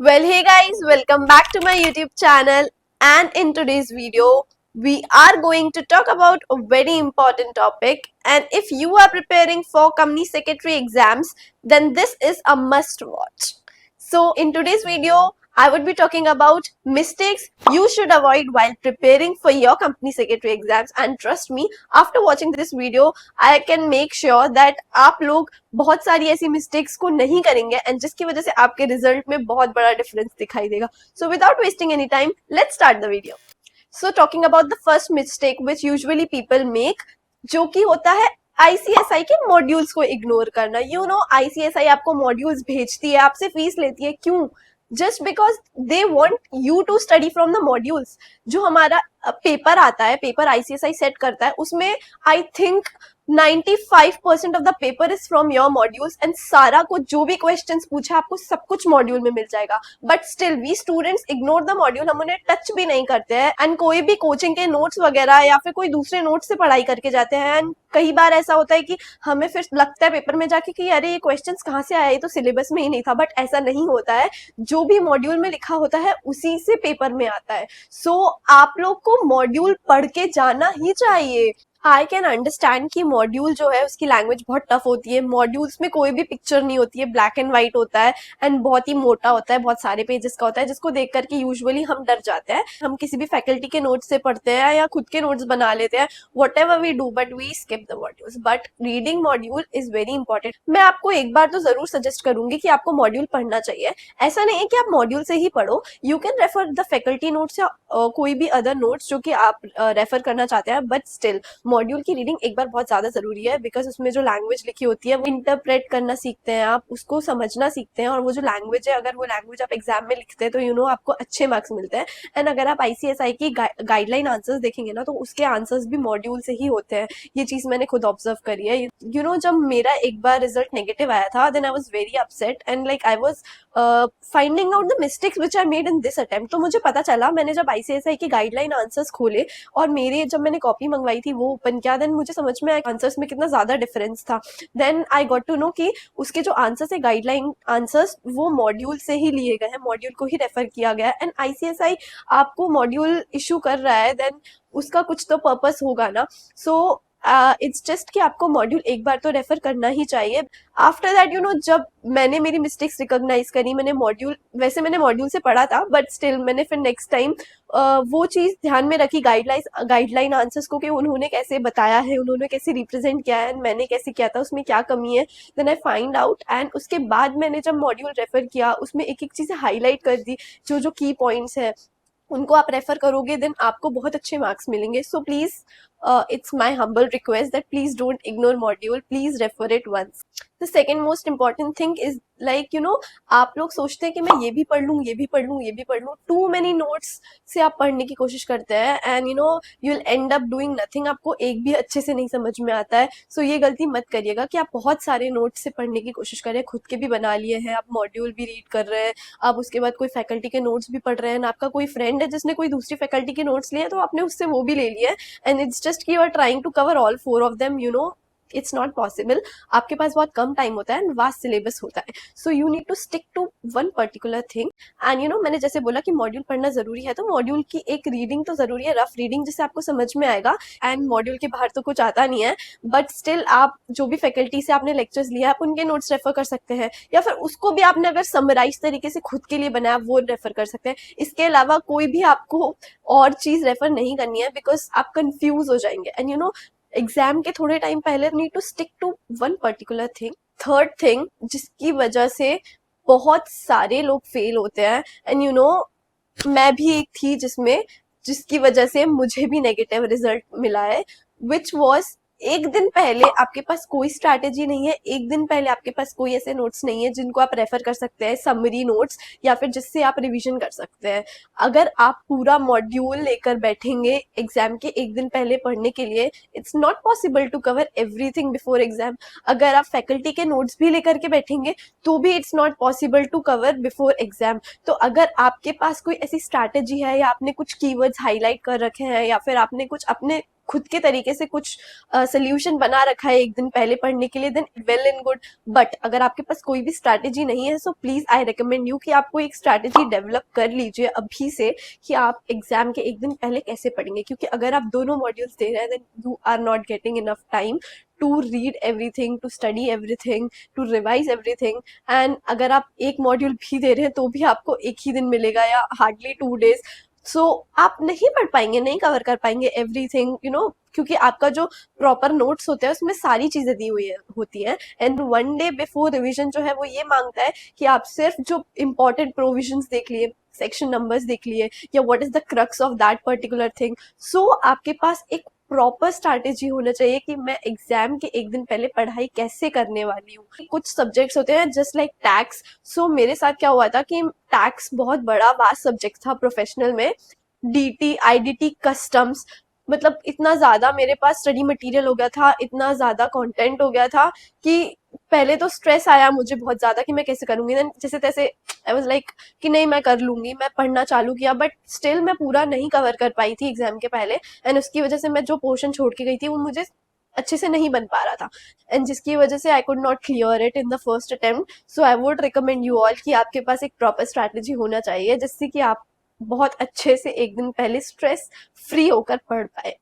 Well, hey guys, welcome back to my YouTube channel, and in today's video, we are going to talk about a very important topic. And if you are preparing for company secretary exams, then this is a must watch. So in today's video, I would be talking about mistakes you should avoid while preparing for your company secretary exams. And trust me, after watching this video, I can make sure that आप लोग बहुत सारी ऐसी mistakes को नहीं करेंगे and जिसकी वजह से आपके रिजल्ट में बहुत बड़ा डिफरेंस दिखाई देगा. So without wasting any time, let's start the video. So talking about the first mistake which usually people make, जो कि होता है आईसीएसआई के मॉड्यूल्स को इग्नोर करना. यू नो, आईसीएसआई आपको मॉड्यूल्स भेजती है, आपसे फीस लेती है. क्यों? Just because they want you to study from the modules. जो हमारा पेपर आता है, पेपर आईसीएसआई सेट करता है, उसमें I think 95% of the paper is from your modules and सारा को जो भी क्वेश्चंस पूछा आपको सब कुछ मॉड्यूल में मिल जाएगा. But still we students ignore the module, हम उन्हें टच भी नहीं करते हैं एंड कोई भी कोचिंग के नोट्स वगैरह या फिर कोई दूसरे नोट्स से पढ़ाई करके जाते हैं. एंड कई बार ऐसा होता है कि हमें फिर लगता है पेपर में जाके कि अरे ये क्वेश्चंस कहाँ से आया, ये तो सिलेबस में ही नहीं था. बट ऐसा नहीं होता है, जो भी मॉड्यूल में लिखा होता है उसी से पेपर में आता है. सो आप लोग को मॉड्यूल पढ़ के जाना ही चाहिए. आई कैन अंडरस्टैंड कि मॉड्यूल जो है उसकी लैंग्वेज बहुत टफ होती है. मॉड्यूल्स में कोई भी पिक्चर नहीं होती है, ब्लैक एंड व्हाइट होता है एंड बहुत ही मोटा होता है, बहुत सारे पेजेस का होता है, जिसको देख करके यूजुअली हम डर जाते हैं. हम किसी भी फैकल्टी के नोट्स से पढ़ते हैं या खुद के नोट्स बना लेते हैं, whatever we do, but we skip the modules. But reading module is very important. मैं आपको एक बार तो जरूर सजेस्ट करूंगी कि आपको मॉड्यूल पढ़ना चाहिए. ऐसा नहीं है कि आप मॉड्यूल से ही पढ़ो, you can refer the faculty notes या कोई भी अदर नोट्स जो कि आप रेफर करना चाहते हैं. बट स्टिल मॉड्यूल की रीडिंग एक बार बहुत ज्यादा जरूरी है, बिकॉज उसमें जो लैंग्वेज लिखी होती है वो इंटरप्रेट करना सीखते हैं, आप उसको समझना सीखते हैं. और वो जो लैंग्वेज है, अगर वो लैंग्वेज आप एग्जाम में लिखते हैं तो यू नो आपको अच्छे मार्क्स मिलते हैं. एंड अगर आप आईसीएसआई की गाइडलाइन आंसर्स देखेंगे ना, तो उसके आंसर्स भी मॉड्यूल से ही होते हैं. ये चीज मैंने खुद ऑब्जर्व करी है. यू नो, जब मेरा एक बार रिजल्ट नेगेटिव आया था, then I was very upset and like I was finding out the mistakes which I made in this attempt. तो मुझे पता चला, मैंने जब आईसीएसआई की गाइडलाइन आंसर्स खोले और मेरे जब मैंने कॉपी मंगवाई थी वो ओपन किया, देन मुझे समझ में आया आंसर्स में कितना ज्यादा डिफरेंस था. Then I got to know कि उसके जो आंसर्स है, गाइडलाइन आंसर्स, वो मॉड्यूल से ही लिए गए हैं, मॉड्यूल को ही रेफर किया गया है. एंड आईसीएसआई आपको मॉड्यूल इशू कर रहा है, देन उसका कुछ तो पर्पस होगा ना. सो इट्स जस्ट कि आपको मॉड्यूल एक बार तो रेफर करना ही चाहिए. आफ्टर दैट, यू नो, जब मैंने मेरी मिस्टेक्स रिकॉग्नाइज करी, मैंने मॉड्यूल से पढ़ा था, बट स्टिल मैंने फिर नेक्स्ट टाइम वो चीज ध्यान में रखी, गाइडलाइन आंसर्स को, कि उन्होंने कैसे बताया है, उन्होंने कैसे रिप्रेजेंट किया है, मैंने कैसे किया था, उसमें क्या कमी है. Then I find out and उसके बाद मैंने जब मॉड्यूल रेफर किया, उसमें एक एक चीजें हाईलाइट कर दी, जो जो की पॉइंट्स है उनको आप रेफर करोगे, देन आपको बहुत अच्छे मार्क्स मिलेंगे. So please, it's my humble request that please don't ignore module, please refer it once. The second most important thing is like, you know, आप लोग सोचते हैं कि मैं ये भी पढ़ लूँ, ये भी पढ़ लूँ, ये भी पढ़ लूँ. टू मेनी नोट्स से आप पढ़ने की कोशिश करते हैं and you no you will end up doing nothing. आपको एक भी अच्छे से नहीं समझ में आता है. सो ये गलती मत करिएगा कि आप बहुत सारे नोट्स से पढ़ने की कोशिश करें. खुद के भी बना लिए हैं, आप मॉड्यूल भी रीड कर रहे हैं, आप उसके बाद कोई फैकल्टी के नोट्स भी पढ़ रहे हैं, आपका कोई फ्रेंड है जिसने कोई दूसरी फैकल्टी के नोट्स लिए हैं, तो आपने उससे वो भी ले लिया है. एंड इट्स जस्ट कि you are trying to cover all four of them. You know, it's not possible. आपके पास बहुत कम टाइम होता है एंड वास्ट सिलेबस होता है. So you need to stick to one particular thing. And you know, मैंने जैसे बोला कि मॉड्यूल पढ़ना जरूरी है, तो मॉड्यूल की एक रीडिंग तो जरूरी है, रफ रीडिंग, जिससे आपको समझ में आएगा. एंड मॉड्यूल के बाहर तो कुछ आता नहीं है, बट स्टिल आप जो भी फैकल्टी से आपने लेक्चर्स लिया, आप उनके नोट्स रेफर कर सकते हैं, या फिर उसको भी आपने अगर समराइज तरीके से खुद के लिए बनाया वो रेफर कर सकते हैं. इसके अलावा कोई भी आपको और चीज रेफर नहीं करनी है, बिकॉज आप कंफ्यूज हो जाएंगे. एंड यू नो, एग्जाम के थोड़े टाइम पहले need to stick to one particular thing. Third thing जिसकी वजह से बहुत सारे लोग फेल होते हैं, एंड यू नो मैं भी एक थी जिसकी वजह से मुझे भी नेगेटिव रिजल्ट मिला है, विच वॉज एक दिन पहले आपके पास कोई स्ट्रैटेजी नहीं है, एक दिन पहले आपके पास कोई ऐसे नोट्स नहीं है जिनको आप रेफर कर सकते हैं, समरी नोट्स, या फिर जिससे आप रिवीजन कर सकते हैं. अगर आप पूरा मॉड्यूल लेकर बैठेंगे एग्जाम के एक दिन पहले पढ़ने के लिए, it's not possible to cover everything before exam. अगर आप फैकल्टी के नोट्स भी लेकर के बैठेंगे तो भी it's not possible to cover before exam. तो अगर आपके पास कोई ऐसी स्ट्रैटेजी है, या आपने कुछ कीवर्ड्स हाईलाइट कर रखे हैं, या फिर आपने कुछ अपने खुद के तरीके से कुछ सोल्यूशन बना रखा है एक दिन पहले पढ़ने के लिए, then well and good. But अगर आपके पास कोई भी स्ट्रैटेजी नहीं है, so please I recommend you कि आपको एक स्ट्रैटेजी डेवलप कर लीजिए अभी से कि आप एग्जाम के एक दिन पहले कैसे पढ़ेंगे। क्योंकि अगर आप दोनों मॉड्यूल्स दे रहे हैं, then you are not getting enough time to read everything, to study everything, to revise everything. And अगर आप एक मॉड्यूल भी दे रहे हैं तो भी आपको एक ही दिन मिलेगा या हार्डली 2 days। सो आप नहीं पढ़ पाएंगे, नहीं कवर कर पाएंगे एवरीथिंग, यू नो, क्योंकि आपका जो प्रॉपर नोट्स होते हैं उसमें सारी चीजें दी हुई होती हैं। एंड 1 day बिफोर रिविजन जो है वो ये मांगता है कि आप सिर्फ जो इम्पोर्टेंट प्रोविजंस देख लिए, सेक्शन नंबर्स देख लिए, या what is the crux of that particular thing. So आपके पास एक प्रॉपर स्ट्रैटेजी होना चाहिए कि मैं एग्जाम के एक दिन पहले पढ़ाई कैसे करने वाली हूँ। कुछ सब्जेक्ट्स होते हैं जस्ट लाइक टैक्स। सो मेरे साथ क्या हुआ था कि टैक्स बहुत बड़ा वास्ट सब्जेक्ट था प्रोफेशनल में। डीटी, आईडीटी, कस्टम्स, मतलब इतना ज्यादा मेरे पास स्टडी मटेरियल हो गया था, इतना ज्यादा कंटेंट हो गया था कि पहले तो स्ट्रेस आया मुझे बहुत ज्यादा कि मैं कैसे करूंगी। देन जैसे तैसे आई वाज लाइक कि नहीं मैं कर लूंगी, मैं पढ़ना चालू किया, बट स्टिल मैं पूरा नहीं कवर कर पाई थी एग्जाम के पहले। एंड उसकी वजह से मैं जो पोर्शन छोड़ के गई थी वो मुझे अच्छे से नहीं बन पा रहा था, एंड जिसकी वजह से I could not clear it in the first attempt. So I would recommend you all कि आपके पास एक प्रॉपर स्ट्रैटेजी होना चाहिए जिससे कि आप बहुत अच्छे से एक दिन पहले स्ट्रेस फ्री होकर पढ़ पाए।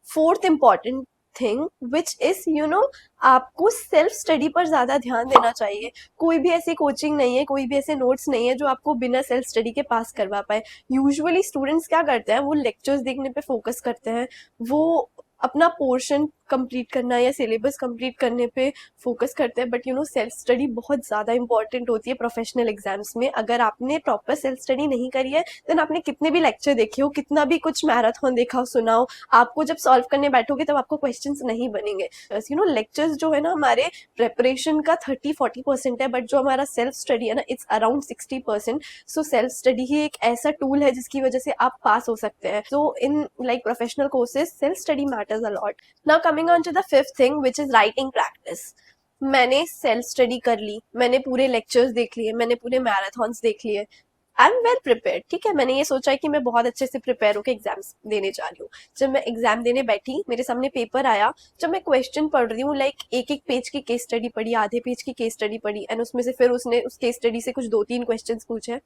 Fourth important thing which is you know, आपको सेल्फ स्टडी पर ज्यादा ध्यान देना चाहिए। कोई भी ऐसी कोचिंग नहीं है, कोई भी ऐसे नोट्स नहीं है जो आपको बिना सेल्फ स्टडी के पास करवा पाए। यूजुअली स्टूडेंट्स क्या करते हैं, वो लेक्चर्स देखने पे फोकस करते हैं, वो अपना पोर्शन कंप्लीट करना या सिलेबस कंप्लीट करने पे फोकस करते हैं। But you know self study बहुत ज़्यादा इंपॉर्टेंट होती है प्रोफेशनल एग्जाम्स में। अगर आपने प्रॉपर सेल्फ स्टडी नहीं करी है, देन आपने कितने भी लेक्चर देखे हो, कितना भी कुछ मैराथन देखा हो, सुना हो, आपको जब सॉल्व करने बैठोगे तब आपको क्वेश्चंस नहीं बनेंगे। यू नो लेक्चर्स जो है ना हमारे प्रेपरेशन का 30-40% है, बट जो हमारा सेल्फ स्टडी है ना, it's around 60%। So self study ही एक ऐसा टूल है जिसकी वजह से आप पास हो सकते हैं। So in like professional courses self study matters a lot. Now coming on to the fifth thing which is writing practice. मैंने सेल्फ स्टडी कर ली, मैंने पूरे लेक्चर्स देख लिए, मैंने पूरे मैराथन्स देख लिए, आई एम वेल प्रिपेयर्ड, ठीक है। मैंने ये सोचा है कि मैं बहुत अच्छे से प्रिपेयर होकर एग्जाम्स देने जा रही हूँ। जब मैं एग्जाम देने बैठी, मेरे सामने पेपर आया, जब मैं क्वेश्चन पढ़ रही हूँ, लाइक एक एक पेज की केस स्टडी पढ़ी, आधे पेज की केस स्टडी पढ़ी, एंड उसमें से फिर उसने उस केस स्टडी से कुछ 2-3 क्वेश्चंस पूछे,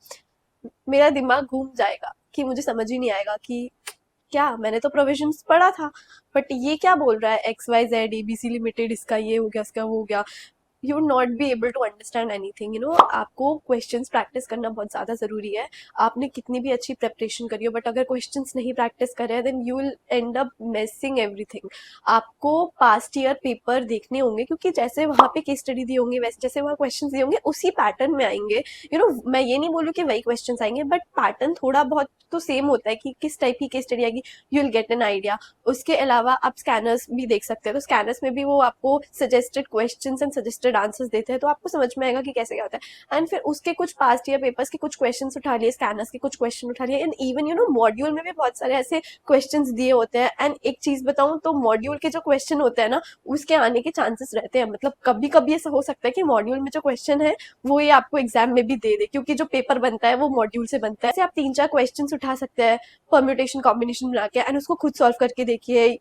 मेरा दिमाग घूम जाएगा कि मुझे समझ ही नहीं आएगा कि क्या, मैंने तो प्रोविजंस पढ़ा था, बट ये क्या बोल रहा है, XYZ ABC लिमिटेड, इसका ये हो गया, इसका वो हो गया। You would not be able to understand anything. You know आपको क्वेश्चंस प्रैक्टिस करना बहुत ज़्यादा ज़रूरी है। आपने कितनी भी अच्छी प्रेपरेशन करी हो, बट अगर क्वेश्चंस नहीं प्रैक्टिस करे हैं, then you will end up messing everything. आपको पास्ट ईयर पेपर देखने होंगे, क्योंकि जैसे वहाँ पे केस स्टडी दी होंगी, वैसे जैसे वहाँ क्वेश्चन दिए होंगे उसी पैटर्न में आएंगे। यू नो मैं ये नहीं बोलूँ कि वही क्वेश्चन आएंगे, बट पैटर्न थोड़ा बहुत तो सेम होता है कि किस टाइप की केस स्टडी आएगी, you will get an idea. उसके अलावा आप स्कैनर्स भी देख सकते हैं, तो स्कैनर्स में भी वो आपको suggested questions and suggested answers देते हैं, तो आपको समझ में आएगा कि कैसे क्या होता है। एंड फिर उसके कुछ पास्ट ईयर पेपर्स के कुछ क्वेश्चंस उठा लिए, स्कैनर्स के कुछ क्वेश्चन उठा लिए, and even you know module में भी बहुत सारे ऐसे क्वेश्चंस दिए होते हैं। एंड एक चीज बताऊं तो मॉड्यूल के जो क्वेश्चन होते हैं ना, उसके आने के चांसेस रहते हैं। मतलब कभी कभी ऐसा हो सकता है कि मॉड्यूल में जो क्वेश्चन है वो ये आपको एग्जाम में भी दे दे, क्योंकि जो पेपर बनता है वो मॉड्यूल से बनता है। ऐसे आप 3-4 क्वेश्चन उठा सकते हैं परम्यूटेशन कॉम्बिनेशन बना के, एंड उसको खुद सॉल्व करके देखिए।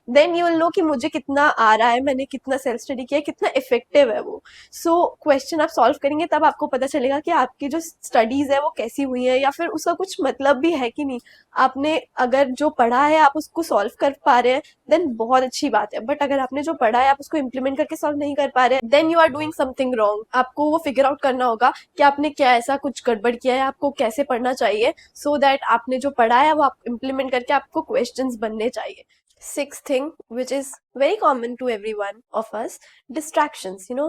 देन यू विल नो कि मुझे कितना आ रहा है, मैंने कितना सेल्फ स्टडी किया है, कितना इफेक्टिव है वो। सो क्वेश्चन आप सॉल्व करेंगे तब आपको पता चलेगा कि आपकी जो स्टडीज है वो कैसी हुई है, या फिर उसका कुछ मतलब भी है कि नहीं। आपने अगर जो पढ़ा है आप उसको सॉल्व कर पा रहे हैं, देन बहुत अच्छी बात है। बट अगर आपने जो पढ़ा है आप उसको इम्प्लीमेंट करके सॉल्व नहीं कर पा रहे, then you are doing something wrong. आपको वो फिगर आउट करना होगा कि आपने क्या ऐसा कुछ गड़बड़ किया है, आपको कैसे पढ़ना चाहिए, सो दैट आपने जो पढ़ा है वो आप इम्प्लीमेंट करके आपको क्वेश्चंस बनने चाहिए। Sixth thing, which is very common to every one of us, distractions. You know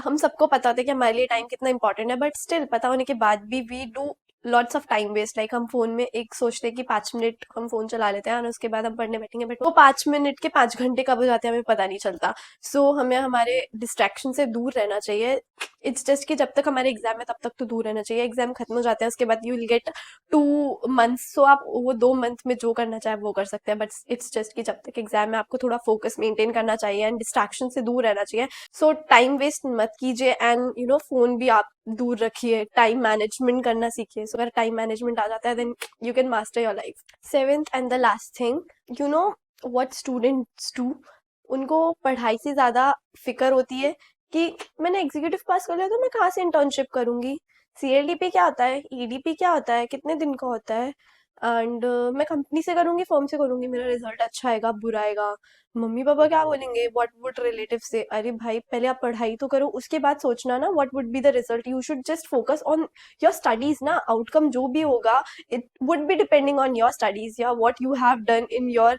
हम सबको पता होता है कि हमारे लिए टाइम कितना इंपॉर्टेंट है, बट स्टिल पता होने के बाद भी we do lots of time waste. Like हम फोन में एक सोचते हैं कि 5 मिनट हम फोन चला लेते हैं और उसके बाद हम पढ़ने बैठेंगे, बट वो 5 मिनट के 5 घंटे कब हो जाते हैं हमें पता नहीं चलता। सो हमें हमारे डिस्ट्रैक्शन से दूर रहना चाहिए। इट्स जस्ट कि जब तक हमारे एग्जाम है तब तक तो दूर रहना चाहिए। एग्जाम खत्म हो जाते हैं उसके बाद यू विल गेट 2 months, सो आप वो 2 मंथ में जो करना चाहे वो कर सकते हैं, बट इट्स जस्ट कि जब तक एग्जाम है आपको थोड़ा फोकस मेंटेन करना चाहिए एंड डिस्ट्रैक्शन से दूर रहना चाहिए। सो टाइम वेस्ट मत कीजिए, एंड यू नो फोन भी आप दूर रखिए, टाइम मैनेजमेंट करना सीखिए. सो अगर टाइम मैनेजमेंट आ जाता है then you can master your life. Seventh and the last thing, you know what students do, उनको पढ़ाई से ज़्यादा फिक्र होती है कि मैंने एग्जीक्यूटिव पास कर लिया तो मैं कहाँ से इंटर्नशिप करूँगी, CLDP क्या होता है, EDP क्या होता है, कितने दिन का होता है, एंड मैं कंपनी से करूँगी, फर्म से करूँगी, मेरा रिजल्ट अच्छा आएगा बुरा आएगा, मम्मी पापा क्या बोलेंगे, व्हाट वुड रिलेटिव से. अरे भाई पहले आप पढ़ाई तो करो, उसके बाद सोचना ना what would be the result. You should just focus on your studies ना. आउटकम जो भी होगा it would be depending on your studies या what you have done in your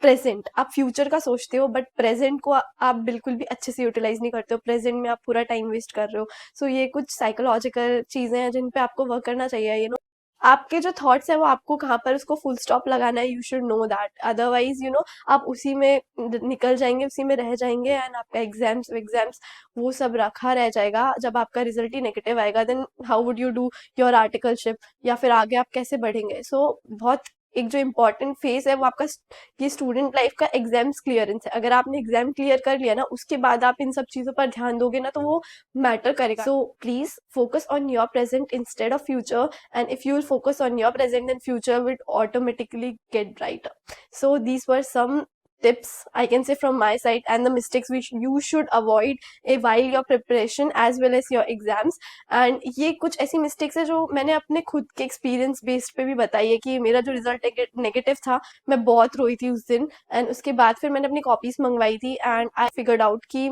present. आप फ्यूचर का सोचते हो बट प्रेजेंट को आप बिल्कुल भी अच्छे से यूटिलाइज नहीं करते हो, प्रेजेंट में आप पूरा टाइम वेस्ट कर रहे हो. सो ये कुछ साइकोलॉजिकल चीजें हैं जिन पे आपको वर्क करना चाहिए. आपके जो थॉट्स है वो आपको कहाँ पर उसको फुल स्टॉप लगाना है, you should know that. Otherwise आप उसी में निकल जाएंगे, उसी में रह जाएंगे एंड आपका एग्जाम्स एग्जाम्स वो सब रखा रह जाएगा. जब आपका रिजल्ट ही नेगेटिव आएगा then how would you do your articleship, या फिर आगे आप कैसे बढ़ेंगे. सो बहुत एक जो इम्पोर्टेंट फेज है वो आपका ये स्टूडेंट लाइफ का एग्जाम्स क्लियरेंस है. अगर आपने एग्जाम क्लियर कर लिया ना, उसके बाद आप इन सब चीज़ों पर ध्यान दोगे ना तो वो मैटर करेगा. So please focus on your present instead of future, and if you will focus on your present then future will automatically get brighter. So these were some tips I can say from my side and the mistakes which you should avoid while your preparation as well as your exams. And ये कुछ ऐसी mistakes है जो मैंने अपने खुद के experience based पे भी बताई है कि मेरा जो result negative था, मैं बहुत रोई थी उस दिन. एंड उसके बाद फिर मैंने अपनी कॉपीज मंगवाई थी एंड आई फिगर्ड आउट कि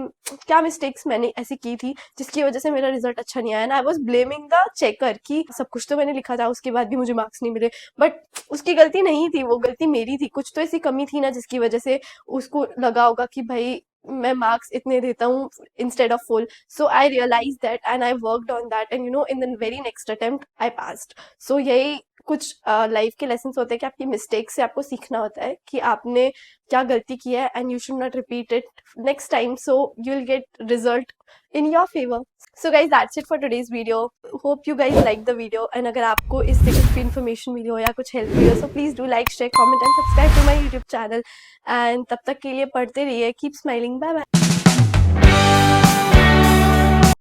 क्या मिस्टेक्स मैंने ऐसी की थी जिसकी वजह से मेरा रिजल्ट अच्छा नहीं आया. And I was blaming the checker कि सब कुछ तो मैंने लिखा था उसके बाद भी मुझे मार्क्स नहीं मिले, बट उसकी गलती नहीं थी, वो गलती मेरी थी. कुछ तो ऐसी कमी थी ना जिसकी वजह से उसको लगा होगा कि भाई मैं मार्क्स इतने देता हूँ instead of full. So I realise that and I worked on that and in the very next attempt I passed. So यही कुछ लाइफ के लेसन होते हैं कि आपकी मिस्टेक से आपको सीखना होता है कि आपने क्या गलती की है and you should not repeat it next time, so you will get result in your favor. So guys, that's it for today's video. Hope you guys like the video, and अगर आपको इससे कुछ भी information मिली हो या कुछ help मिली हो, so please do like, share, comment and subscribe to my YouTube channel. And तब तक के लिए पढ़ते रहिए. Keep smiling. Bye bye.